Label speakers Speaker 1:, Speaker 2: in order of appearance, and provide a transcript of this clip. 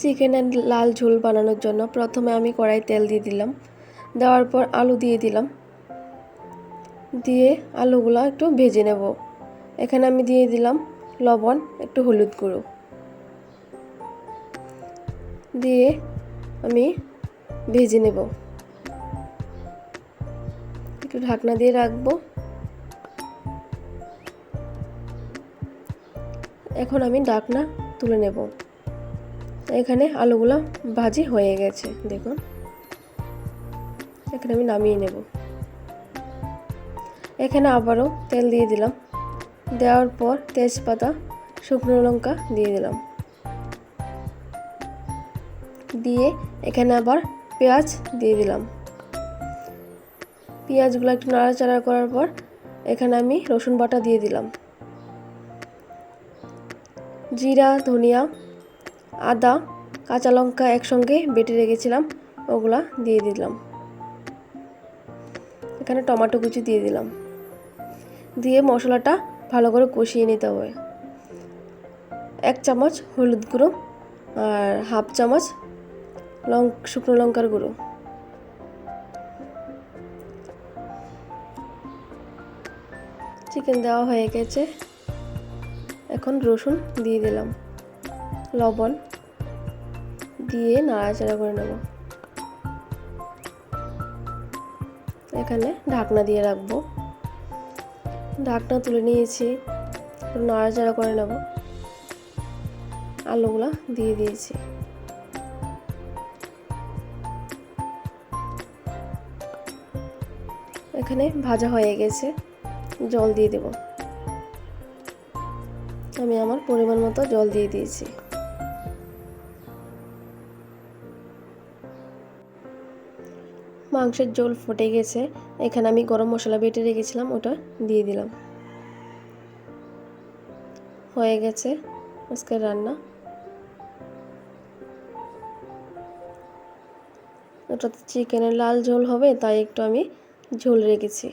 Speaker 1: চিকেনের লাল ঝোল বানানোর জন্য প্রথমে আমি কড়াই তেল দিয়ে দিলাম। দেওয়ার পর আলু দিয়ে দিলাম। দিয়ে আলুগুলো একটু ভেজে নেব। এখানে আমি দিয়ে দিলাম লবণ, একটু হলুদ গুঁড়ো দিয়ে আমি ভেজে নেব। একটু ঢাকনা দিয়ে রাখবো। এখন আমি ঢাকনা তুলে নেব। এখানে আলুগুলো ভাজি হয়ে গেছে, দেখুন। এখানে আমি নামিয়ে নেব। এখানে আবারও তেল দিয়ে দিলাম। দেওয়ার পর তেজপাতা, শুকনো লঙ্কা দিয়ে দিলাম। দিয়ে এখানে আবার পেঁয়াজ দিয়ে দিলাম। পেঁয়াজগুলো একটু নাড়াচাড়া করার পর এখানে আমি রসুন বাটা দিয়ে দিলাম। জিরা, ধনিয়া, আদা, কাঁচা লঙ্কা একসঙ্গে বেটে রেখেছিলাম, ওগুলা দিয়ে দিলাম। এখানে টমেটো কুচি দিয়ে দিলাম। দিয়ে মশলাটা ভালো করে কষিয়ে নিতে হবে। 1 চামচ হলুদ গুঁড়ো আর হাফ চামচ শুকনো লঙ্কার গুঁড়ো। চিকেন দেওয়া হয়ে গেছে। এখন রসুন দিয়ে দিলাম, লবণ দিয়ে নাড়াচাড়া করে নেব। এখানে ঢাকনা দিয়ে রাখবো। ঢাকনা তুলে নিয়েছি, নাড়াচাড়া করে নেব। আলুগুলা দিয়ে দিয়েছি। এখানে ভাজা হয়ে গেছে, জল দিয়ে দেব। আমি আমার পরিমাণ মতো জল দিয়ে দিয়েছি। মাংসের ঝোল ফুটে গেছে। এখানে আমি গরম মশলা বেটে রেখেছিলাম, ওটা দিয়ে দিলাম। হয়ে গেছে আজকের রান্না। ওটাতে চিকেনের লাল ঝোল হবে, তাই একটু আমি ঝোল রেখেছি।